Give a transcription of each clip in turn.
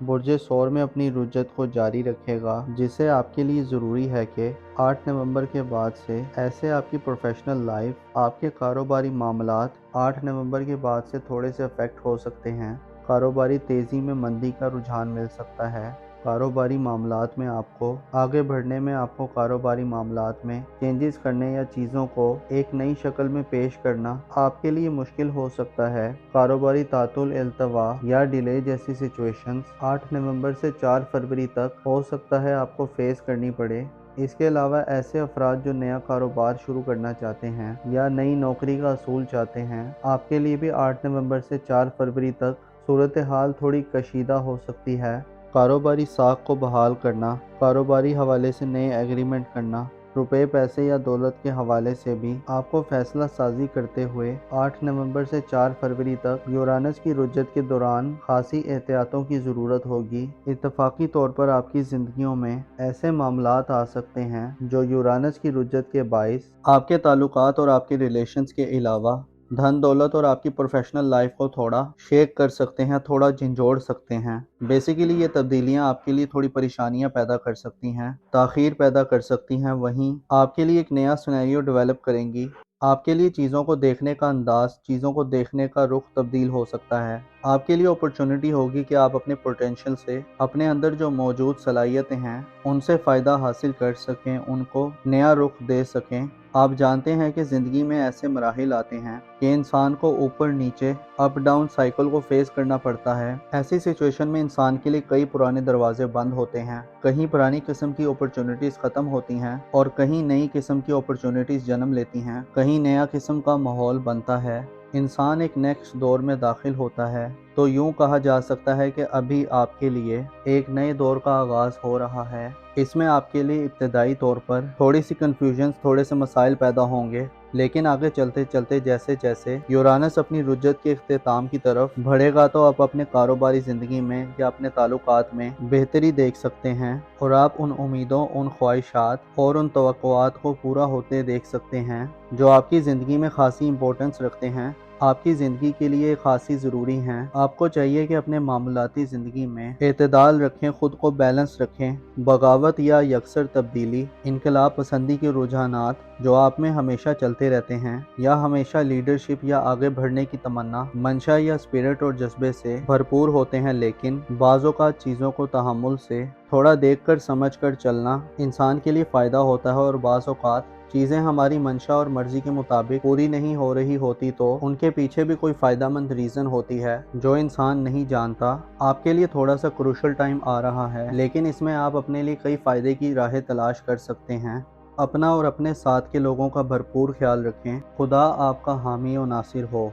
برج سور میں اپنی رجت کو جاری رکھے گا، جس سے آپ کے لیے ضروری ہے کہ 8 نومبر کے بعد سے ایسے آپ کی پروفیشنل لائف، آپ کے کاروباری معاملات 8 نومبر کے بعد سے تھوڑے سے افیکٹ ہو سکتے ہیں۔ کاروباری تیزی میں مندی کا رجحان مل سکتا ہے۔ کاروباری معاملات میں آپ کو آگے بڑھنے میں، آپ کو کاروباری معاملات میں چینجز کرنے یا چیزوں کو ایک نئی شکل میں پیش کرنا آپ کے لیے مشکل ہو سکتا ہے۔ کاروباری تعطل، التوا یا ڈیلے جیسی سچویشنز 8 نومبر سے 4 فروری تک ہو سکتا ہے آپ کو فیس کرنی پڑے۔ اس کے علاوہ ایسے افراد جو نیا کاروبار شروع کرنا چاہتے ہیں یا نئی نوکری کا حصول چاہتے ہیں، آپ کے لیے بھی 8 نومبر سے 4 فروری تک صورتحال تھوڑی کشیدہ ہو سکتی ہے۔ کاروباری ساکھ کو بحال کرنا، کاروباری حوالے سے نئے ایگریمنٹ کرنا، روپے، پیسے یا دولت کے حوالے سے بھی آپ کو فیصلہ سازی کرتے ہوئے 8 نومبر سے 4 فروری تک یورانس کی رجت کے دوران خاصی احتیاطوں کی ضرورت ہوگی۔ اتفاقی طور پر آپ کی زندگیوں میں ایسے معاملات آ سکتے ہیں جو یورانس کی رجت کے باعث آپ کے تعلقات اور آپ کے ریلیشنز کے علاوہ دھن دولت اور آپ کی پروفیشنل لائف کو تھوڑا شیک کر سکتے ہیں، تھوڑا جھنجھوڑ سکتے ہیں۔ بیسیکلی یہ تبدیلیاں آپ کے لیے تھوڑی پریشانیاں پیدا کر سکتی ہیں، تاخیر پیدا کر سکتی ہیں، وہیں آپ کے لیے ایک نیا سینیریو ڈیولپ کریں گی۔ آپ کے لیے چیزوں کو دیکھنے کا انداز، چیزوں کو دیکھنے کا رخ تبدیل ہو سکتا ہے۔ آپ کے لیے اپرچونٹی ہوگی کہ آپ اپنے پوٹینشیل سے، اپنے اندر جو موجود صلاحیتیں ہیں ان سے فائدہ حاصل کر سکیں، ان کو نیا رخ دے سکیں۔ آپ جانتے ہیں کہ زندگی میں ایسے مراحل آتے ہیں کہ انسان کو اوپر نیچے، اپ ڈاؤن سائیکل کو فیس کرنا پڑتا ہے۔ ایسی سچویشن میں انسان کے لیے کئی پرانے دروازے بند ہوتے ہیں، کہیں پرانی قسم کی اپرچونٹیز ختم ہوتی ہیں اور کہیں نئی قسم کی اپرچونٹیز جنم لیتی ہیں، کہیں نیا قسم کا ماحول بنتا ہے۔ انسان ایک نیکسٹ دور میں داخل ہوتا ہے تو یوں کہا جا سکتا ہے کہ ابھی آپ کے لیے ایک نئے دور کا آغاز ہو رہا ہے۔ اس میں آپ کے لیے ابتدائی طور پر تھوڑی سی کنفیوژنز، تھوڑے سے مسائل پیدا ہوں گے، لیکن آگے چلتے چلتے جیسے جیسے یورانس اپنی رجت کے اختتام کی طرف بڑھے گا تو آپ اپنے کاروباری زندگی میں یا اپنے تعلقات میں بہتری دیکھ سکتے ہیں، اور آپ ان امیدوں، ان خواہشات اور ان توقعات کو پورا ہوتے دیکھ سکتے ہیں جو آپ کی زندگی میں خاصی امپورٹنس رکھتے ہیں، آپ کی زندگی کے لیے خاصی ضروری ہیں۔ آپ کو چاہیے کہ اپنے معاملاتی زندگی میں اعتدال رکھیں، خود کو بیلنس رکھیں۔ بغاوت یا یکسر تبدیلی، انقلاب پسندی کے رجحانات جو آپ میں ہمیشہ چلتے رہتے ہیں، یا ہمیشہ لیڈرشپ یا آگے بڑھنے کی تمنا، منشا یا اسپرٹ اور جذبے سے بھرپور ہوتے ہیں، لیکن بعض اوقات چیزوں کو تحمل سے تھوڑا دیکھ کر سمجھ کر چلنا انسان کے لیے فائدہ ہوتا ہے، اور بعض اوقات چیزیں ہماری منشا اور مرضی کے مطابق پوری نہیں ہو رہی ہوتی تو ان کے پیچھے بھی کوئی فائدہ مند ریزن ہوتی ہے جو انسان نہیں جانتا۔ آپ کے لیے تھوڑا سا کروشل ٹائم آ رہا ہے، لیکن اس میں آپ اپنے لیے کئی فائدے کی راہیں تلاش کر سکتے ہیں۔ اپنا اور اپنے ساتھ کے لوگوں کا بھرپور خیال رکھیں۔ خدا آپ کا حامی و ناصر ہو۔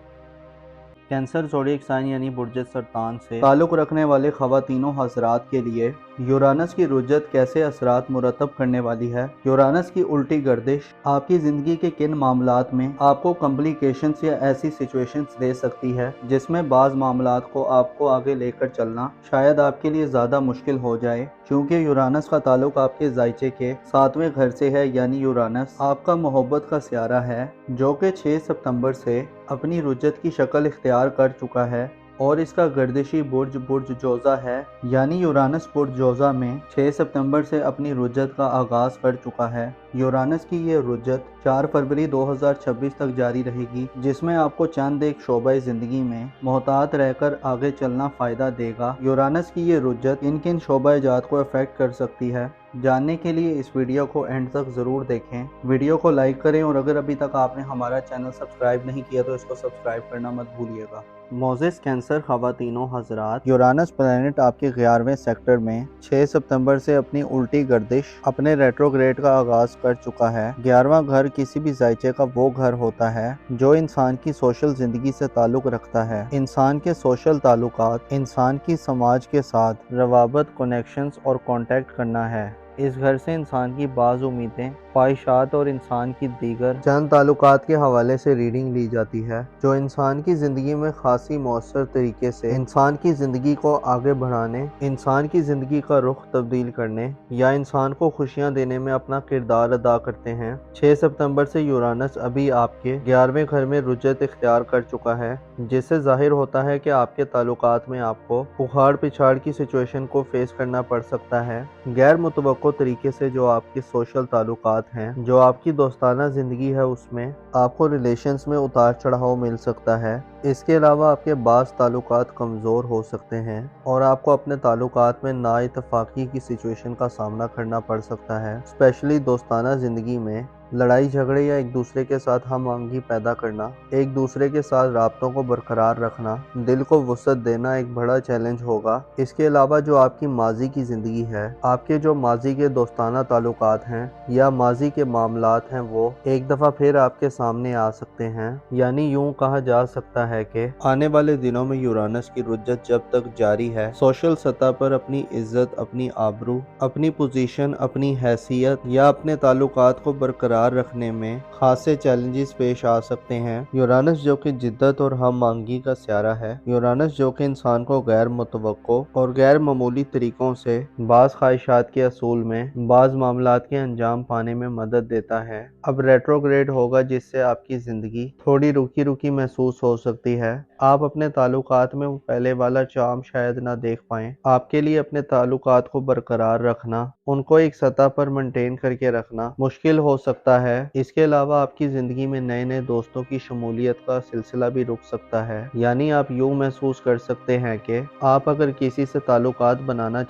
کینسر زوڈیک سائن یعنی برج سرطان سے تعلق رکھنے والے خواتین و حضرات کے لیے یورانس کی رجت کیسے اثرات مرتب کرنے والی ہے؟ یورانس کی الٹی گردش آپ کی زندگی کے کن معاملات میں آپ کو کمپلیکیشنز یا ایسی سچویشنز دے سکتی ہے جس میں بعض معاملات کو آپ کو آگے لے کر چلنا شاید آپ کے لیے زیادہ مشکل ہو جائے، کیونکہ یورانس کا تعلق آپ کے ذائچے کے 7ویں گھر سے ہے، یعنی یورانس آپ کا محبت کا سیارہ ہے جو کہ 6 ستمبر سے اپنی رجت کی شکل اختیار کر چکا ہے، اور اس کا گردشی برج جوزہ ہے، یعنی یورانس برج جوزہ میں 6 ستمبر سے اپنی رجت کا آغاز کر چکا ہے۔ یورانس کی یہ رجت 4 فروری 2026 تک جاری رہے گی، جس میں آپ کو چند ایک شعبہ زندگی میں محتاط رہ کر آگے چلنا فائدہ دے گا۔ یورانس کی یہ رجت کن شعبہ جات کو افیکٹ کر سکتی ہے، جاننے کے لیے اس ویڈیو کو اینڈ تک ضرور دیکھیں۔ ویڈیو کو لائک کریں، اور اگر ابھی تک آپ نے ہمارا چینل سبسکرائب نہیں کیا تو اس کو سبسکرائب کرنا مت بھولیے گا۔ معزز کینسر خواتین و حضرات، یورانس پلانٹ آپ کے 11ویں سیکٹر میں 6 ستمبر سے اپنی الٹی گردش، اپنے ریٹروگریڈ کا آغاز کر چکا ہے۔ 11واں گھر کسی بھی ذائچے کا وہ گھر ہوتا ہے جو انسان کی سوشل زندگی سے تعلق رکھتا ہے۔ انسان کے سوشل تعلقات، انسان کی سماج کے ساتھ روابط، کنیکشنز اور کانٹیکٹ کرنا ہے۔ اس گھر سے انسان کی بعض امیدیں خواہشات اور انسان کی دیگر چند تعلقات کے حوالے سے ریڈنگ لی جاتی ہے جو انسان کی زندگی میں خاصی مؤثر طریقے سے انسان کی زندگی کو آگے بڑھانے، انسان کی زندگی کا رخ تبدیل کرنے یا انسان کو خوشیاں دینے میں اپنا کردار ادا کرتے ہیں۔ 6 ستمبر سے یورانس ابھی آپ کے 11ویں گھر میں رجت اختیار کر چکا ہے، جس سے ظاہر ہوتا ہے کہ آپ کے تعلقات میں آپ کو اکھاڑ پچھاڑ کی سچویشن کو فیس کرنا پڑ سکتا ہے۔ غیر متوقع طریقے سے جو آپ کی سوشل تعلقات ہیں، جو آپ کی دوستانہ زندگی ہے، اس میں آپ کو ریلیشنز میں اتار چڑھاؤ مل سکتا ہے۔ اس کے علاوہ آپ کے بعض تعلقات کمزور ہو سکتے ہیں اور آپ کو اپنے تعلقات میں نا اتفاقی کی سچویشن کا سامنا کرنا پڑ سکتا ہے، اسپیشلی دوستانہ زندگی میں لڑائی جھگڑے یا ایک دوسرے کے ساتھ ہم آہنگی پیدا کرنا، ایک دوسرے کے ساتھ رابطوں کو برقرار رکھنا، دل کو وسعت دینا ایک بڑا چیلنج ہوگا۔ اس کے علاوہ جو آپ کی ماضی کی زندگی ہے، آپ کے جو ماضی کے دوستانہ تعلقات ہیں یا ماضی کے معاملات ہیں، وہ ایک دفعہ پھر آپ کے سامنے آ سکتے ہیں۔ یعنی یوں کہا جا سکتا ہے کہ آنے والے دنوں میں یورانس کی رجت جب تک جاری ہے، سوشل سطح پر اپنی عزت، اپنی آبرو، اپنی پوزیشن، اپنی حیثیت یا اپنے تعلقات کو برقرار رکھنے میں خاصے چیلنجز پیش آ سکتے ہیں۔ یورانس جو کہ جدت اور ہم آہنگی کا سیارہ ہے، یورانس جو کہ انسان کو غیر متوقع اور غیر معمولی طریقوں سے بعض خواہشات کے حصول میں، بعض معاملات کے انجام پانے میں مدد دیتا ہے، اب ریٹروگریڈ ہوگا، جس سے آپ کی زندگی تھوڑی رکی رکی محسوس ہو سکتی ہے۔ آپ اپنے تعلقات میں وہ پہلے والا چارم شاید نہ دیکھ پائیں۔ آپ کے لیے اپنے تعلقات کو برقرار رکھنا، ان کو ایک سطح پر مینٹین کر کے رکھنا مشکل ہو سکتا ہے۔ اس کے علاوہ آپ کی زندگی میں نئے نئے دوستوں کی شمولیت کا سلسلہ بھی رک سکتا ہے۔ یعنی آپ یوں محسوس کر سکتے ہیں کہ آپ اگر کسی سے تعلقات بنانا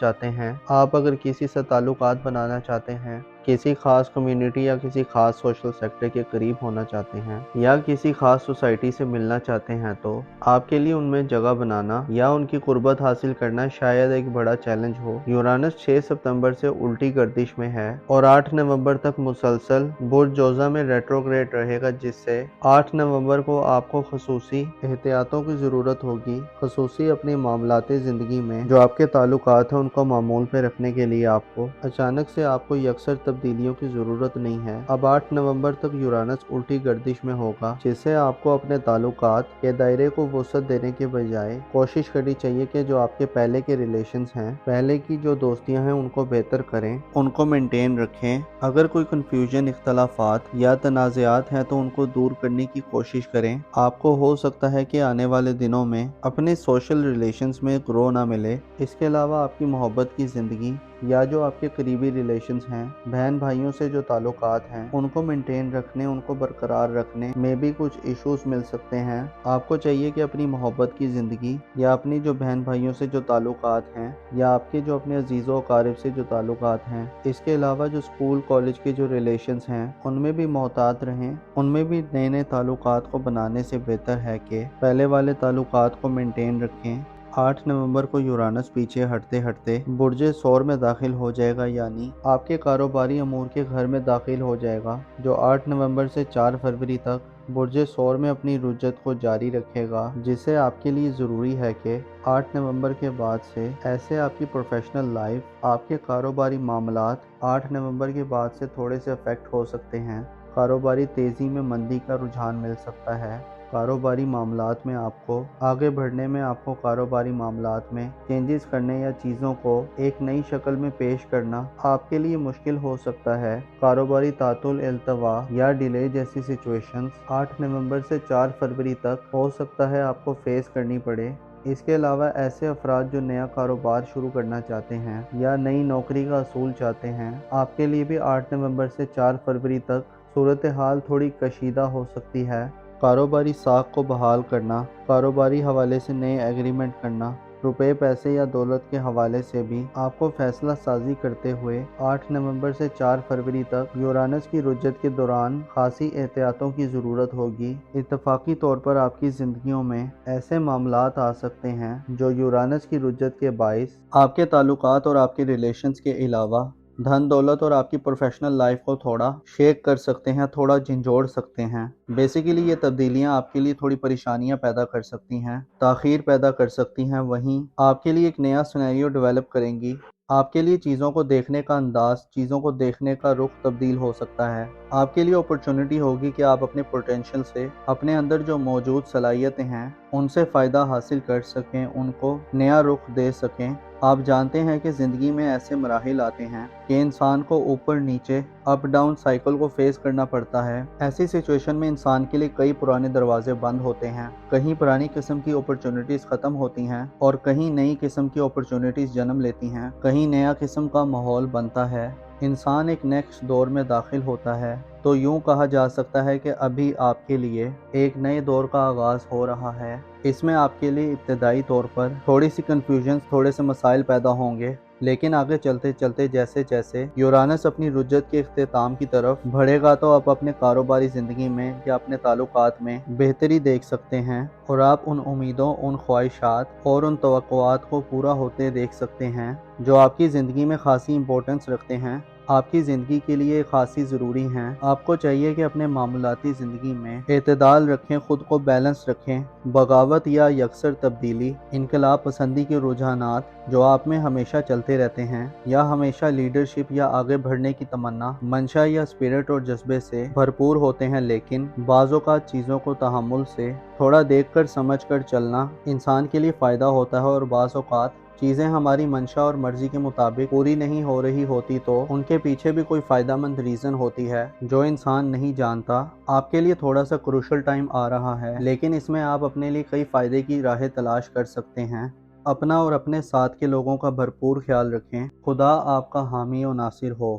چاہتے ہیں، کسی خاص کمیونٹی یا کسی خاص سوشل سیکٹر کے قریب ہونا چاہتے ہیں یا کسی خاص سوسائٹی سے ملنا چاہتے ہیں، تو آپ کے لیے ان میں جگہ بنانا یا ان کی قربت حاصل کرنا شاید ایک بڑا چیلنج ہو۔ یورانس 6 ستمبر سے الٹی گردش میں ہے اور 8 نومبر تک مسلسل برج جوزہ میں ریٹروگریڈ رہے گا، جس سے 8 نومبر کو آپ کو خصوصی احتیاطوں کی ضرورت ہوگی، خصوصی اپنی معاملاتی زندگی میں جو آپ کے تعلقات ہیں ان کو معمول پہ رکھنے کے لیے آپ کو اچانک سے آپ کو یکسر تبدیلیوں کی ضرورت نہیں ہے۔ اب 8 نومبر تک یورانس الٹی گردش میں ہوگا، جس سے آپ کو اپنے تعلقات کے دائرے کو وسعت دینے کے بجائے کوشش کرنی چاہیے کہ جو آپ کے پہلے کے ریلیشنز ہیں، پہلے کی جو دوستیاں ہیں، ان کو بہتر کریں، ان کو مینٹین رکھیں۔ اگر کوئی کنفیوژن، اختلافات یا تنازعات ہیں تو ان کو دور کرنے کی کوشش کریں۔ آپ کو ہو سکتا ہے کہ آنے والے دنوں میں اپنے سوشل ریلیشنز میں گرو نہ ملے۔ اس کے علاوہ آپ کی محبت کی زندگی یا جو آپ کے قریبی ریلیشنز ہیں، بہن بھائیوں سے جو تعلقات ہیں، ان کو مینٹین رکھنے، ان کو برقرار رکھنے میں بھی کچھ ایشوز مل سکتے ہیں۔ آپ کو چاہیے کہ اپنی محبت کی زندگی یا اپنی جو بہن بھائیوں سے جو تعلقات ہیں یا آپ کے جو اپنے عزیز و اقارب سے جو تعلقات ہیں، اس کے علاوہ جو اسکول کالج کے جو ریلیشنز ہیں، ان میں بھی محتاط رہیں۔ ان میں بھی نئے نئے تعلقات کو بنانے سے بہتر ہے کہ پہلے والے تعلقات کو مینٹین رکھیں۔ 8 نومبر کو یورانس پیچھے ہٹتے ہٹتے برج ثور میں داخل ہو جائے گا، یعنی آپ کے کاروباری امور کے گھر میں داخل ہو جائے گا، جو 8 نومبر سے 4 فروری تک برج ثور میں اپنی رجت کو جاری رکھے گا، جس سے آپ کے لیے ضروری ہے کہ 8 نومبر کے بعد سے ایسے آپ کی پروفیشنل لائف، آپ کے کاروباری معاملات 8 نومبر کے بعد سے تھوڑے سے افیکٹ ہو سکتے ہیں۔ کاروباری تیزی میں مندی کا رجحان مل سکتا ہے۔ کاروباری معاملات میں آپ کو آگے بڑھنے میں، آپ کو کاروباری معاملات میں چینجز کرنے یا چیزوں کو ایک نئی شکل میں پیش کرنا آپ کے لیے مشکل ہو سکتا ہے۔ کاروباری تعطل، التوا یا ڈیلے جیسی سچویشنز 8 نومبر سے 4 فروری تک ہو سکتا ہے آپ کو فیس کرنی پڑے۔ اس کے علاوہ ایسے افراد جو نیا کاروبار شروع کرنا چاہتے ہیں یا نئی نوکری کا حصول چاہتے ہیں، آپ کے لیے بھی 8 نومبر سے 4 فروری تک صورتحال تھوڑی کشیدہ ہو سکتی ہے۔ کاروباری ساکھ کو بحال کرنا، کاروباری حوالے سے نئے ایگریمنٹ کرنا، روپے، پیسے یا دولت کے حوالے سے بھی آپ کو فیصلہ سازی کرتے ہوئے 8 نومبر سے 4 فروری تک یورانس کی رجت کے دوران خاصی احتیاطوں کی ضرورت ہوگی۔ اتفاقی طور پر آپ کی زندگیوں میں ایسے معاملات آ سکتے ہیں جو یورانس کی رجت کے باعث آپ کے تعلقات اور آپ کے ریلیشنز کے علاوہ دھن دولت اور آپ کی پروفیشنل لائف کو تھوڑا شیک کر سکتے ہیں، تھوڑا جھنجھوڑ سکتے ہیں۔ بیسیکلی یہ تبدیلیاں آپ کے لیے تھوڑی پریشانیاں پیدا کر سکتی ہیں، تاخیر پیدا کر سکتی ہیں، وہیں آپ کے لیے ایک نیا سینیریو ڈیولپ کریں گی آپ کے لیے چیزوں کو دیکھنے کا انداز، چیزوں کو دیکھنے کا رخ تبدیل ہو سکتا ہے۔ آپ کے لیے اپرچونٹی ہوگی کہ آپ اپنے پوٹینشیل سے، اپنے اندر جو موجود صلاحیتیں ہیں ان سے فائدہ حاصل کر سکیں، ان کو نیا رخ دے سکیں۔ آپ جانتے ہیں کہ زندگی میں ایسے مراحل آتے ہیں کہ انسان کو اوپر نیچے، اپ ڈاؤن سائیکل کو فیس کرنا پڑتا ہے۔ ایسی سچویشن میں انسان کے لیے کئی پرانے دروازے بند ہوتے ہیں، کہیں پرانی قسم کی اپرچونٹیز ختم ہوتی ہیں اور کہیں نئی قسم کی اپرچونٹیز جنم لیتی ہیں، کہیں نیا قسم کا ماحول بنتا ہے۔ انسان ایک نیکسٹ دور میں داخل ہوتا ہے تو یوں کہا جا سکتا ہے کہ ابھی آپ کے لیے ایک نئے دور کا آغاز ہو رہا ہے۔ اس میں آپ کے لیے ابتدائی طور پر تھوڑی سی کنفیوژن، تھوڑے سے مسائل پیدا ہوں گے، لیکن آگے چلتے چلتے جیسے جیسے یورانس اپنی رجت کے اختتام کی طرف بڑھے گا تو آپ اپنے کاروباری زندگی میں یا اپنے تعلقات میں بہتری دیکھ سکتے ہیں، اور آپ ان امیدوں، ان خواہشات اور ان توقعات کو پورا ہوتے دیکھ سکتے ہیں جو آپ کی زندگی میں خاصی امپورٹنس رکھتے ہیں، آپ کی زندگی کے لیے خاصی ضروری ہیں۔ آپ کو چاہیے کہ اپنے معمولاتی زندگی میں اعتدال رکھیں، خود کو بیلنس رکھیں۔ بغاوت یا یکسر تبدیلی، انقلاب پسندی کے رجحانات جو آپ میں ہمیشہ چلتے رہتے ہیں، یا ہمیشہ لیڈرشپ یا آگے بڑھنے کی تمنا، منشا یا اسپرٹ اور جذبے سے بھرپور ہوتے ہیں، لیکن بعض اوقات چیزوں کو تحمل سے تھوڑا دیکھ کر سمجھ کر چلنا انسان کے لیے فائدہ ہوتا ہے، اور بعض اوقات چیزیں ہماری منشا اور مرضی کے مطابق پوری نہیں ہو رہی ہوتی تو ان کے پیچھے بھی کوئی فائدہ مند ریزن ہوتی ہے جو انسان نہیں جانتا۔ آپ کے لیے تھوڑا سا کروشل ٹائم آ رہا ہے، لیکن اس میں آپ اپنے لیے کئی فائدے کی راہیں تلاش کر سکتے ہیں۔ اپنا اور اپنے ساتھ کے لوگوں کا بھرپور خیال رکھیں۔ خدا آپ کا حامی و ناصر ہو۔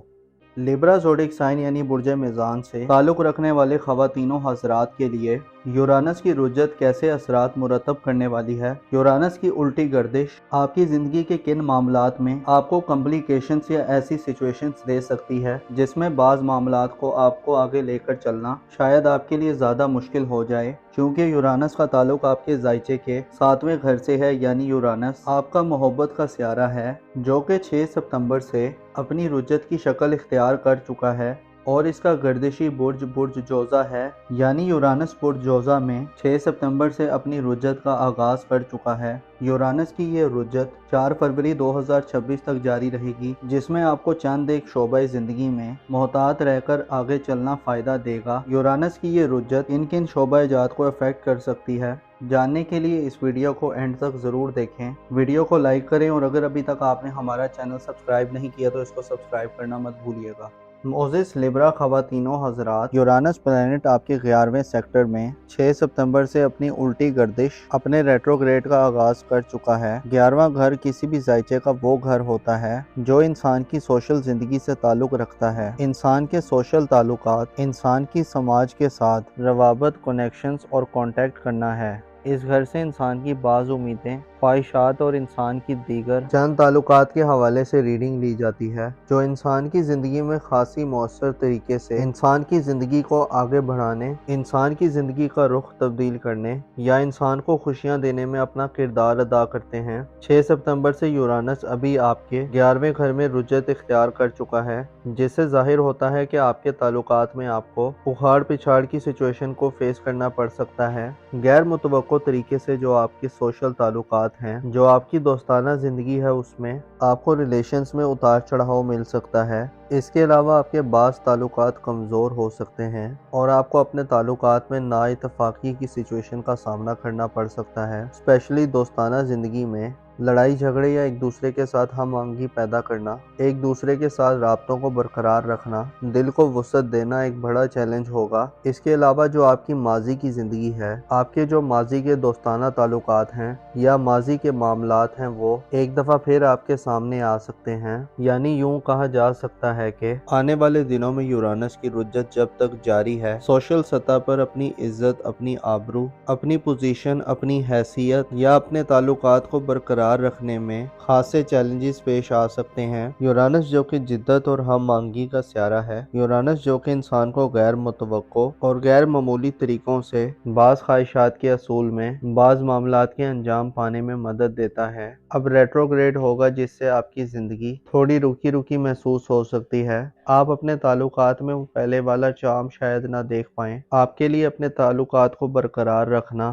لیبرا زوڈک سائن یعنی برج میزان سے تعلق رکھنے والے خواتینوں حضرات کے لیے یورانس کی رجت کیسے اثرات مرتب کرنے والی ہے۔ یورانس کی الٹی گردش آپ کی زندگی کے کن معاملات میں آپ کو کمپلیکیشنز یا ایسی سچویشنز دے سکتی ہے جس میں بعض معاملات کو آپ کو آگے لے کر چلنا شاید آپ کے لیے زیادہ مشکل ہو جائے، کیونکہ یورانس کا تعلق آپ کے ذائچے کے 7ویں گھر سے ہے، یعنی یورانس آپ کا محبت کا سیارہ ہے جو کہ 6 ستمبر سے اپنی رجت کی شکل اختیار کر چکا ہے، اور اس کا گردشی برج جوزہ ہے، یعنی یورانس برج جوزہ میں 6 ستمبر سے اپنی رجت کا آغاز کر چکا ہے۔ یورانس کی یہ رجت 4 فروری 2026 تک جاری رہے گی، جس میں آپ کو چند ایک شعبہ زندگی میں محتاط رہ کر آگے چلنا فائدہ دے گا۔ یورانس کی یہ رجت کن شعبہ جات کو افیکٹ کر سکتی ہے، جاننے کے لیے اس ویڈیو کو اینڈ تک ضرور دیکھیں۔ ویڈیو کو لائک کریں، اور اگر ابھی تک آپ نے ہمارا چینل سبسکرائب نہیں کیا تو اس کو سبسکرائب کرنا مت بھولیے گا۔ معزز لیبرا خواتینوں حضرات، یورانس پلانٹ آپ کے 11ویں سیکٹر میں 6 ستمبر سے اپنی الٹی گردش، اپنے ریٹروگریڈ کا آغاز کر چکا ہے۔ 11واں گھر کسی بھی ذائچے کا وہ گھر ہوتا ہے جو انسان کی سوشل زندگی سے تعلق رکھتا ہے۔ انسان کے سوشل تعلقات، انسان کی سماج کے ساتھ روابط، کنیکشنز اور کانٹیکٹ کرنا ہے۔ اس گھر سے انسان کی بعض امیدیں، خواہشات اور انسان کی دیگر چند تعلقات کے حوالے سے ریڈنگ لی جاتی ہے جو انسان کی زندگی میں خاصی مؤثر طریقے سے انسان کی زندگی کو آگے بڑھانے، انسان کی زندگی کا رخ تبدیل کرنے یا انسان کو خوشیاں دینے میں اپنا کردار ادا کرتے ہیں۔ 6 ستمبر سے یورانس ابھی آپ کے 11ویں گھر میں رجت اختیار کر چکا ہے، جس سے ظاہر ہوتا ہے کہ آپ کے تعلقات میں آپ کو اکھاڑ پچھاڑ کی سچویشن کو فیس کرنا پڑ سکتا ہے۔ غیر متوقع طریقے سے جو آپ کے سوشل تعلقات ہیں، جو آپ کی دوستانہ زندگی ہے، اس میں آپ کو ریلیشنز میں اتار چڑھاؤ مل سکتا ہے۔ اس کے علاوہ آپ کے بعض تعلقات کمزور ہو سکتے ہیں اور آپ کو اپنے تعلقات میں نا اتفاقی کی سچویشن کا سامنا کرنا پڑ سکتا ہے، اسپیشلی دوستانہ زندگی میں لڑائی جھگڑے یا ایک دوسرے کے ساتھ ہم آہنگی پیدا کرنا، ایک دوسرے کے ساتھ رابطوں کو برقرار رکھنا، دل کو وسعت دینا ایک بڑا چیلنج ہوگا۔ اس کے علاوہ جو آپ کی ماضی کی زندگی ہے، آپ کے جو ماضی کے دوستانہ تعلقات ہیں یا ماضی کے معاملات ہیں، وہ ایک دفعہ پھر آپ کے سامنے آ سکتے ہیں، یعنی یوں کہا جا سکتا ہے کہ آنے والے دنوں میں یورانس کی رجت جب تک جاری ہے، سوشل سطح پر اپنی عزت، اپنی آبرو، اپنی پوزیشن، اپنی حیثیت یا اپنے تعلقات کو برقرار رکھنے میں خاصے چیلنجز پیش آ سکتے ہیں۔ یورانس جو کہ جدت اور ہم آہنگی کا سیارہ ہے، یورانس جو کہ انسان کو غیر متوقع اور غیر معمولی طریقوں سے بعض خواہشات کے حصول میں، بعض معاملات کے انجام پانے میں مدد دیتا ہے، اب ریٹروگریڈ ہوگا، جس سے آپ کی زندگی تھوڑی رکی رکی محسوس ہو سکتی ہے۔ آپ اپنے تعلقات میں وہ پہلے والا چارم شاید نہ دیکھ پائیں۔ آپ کے لیے اپنے تعلقات کو برقرار رکھنا،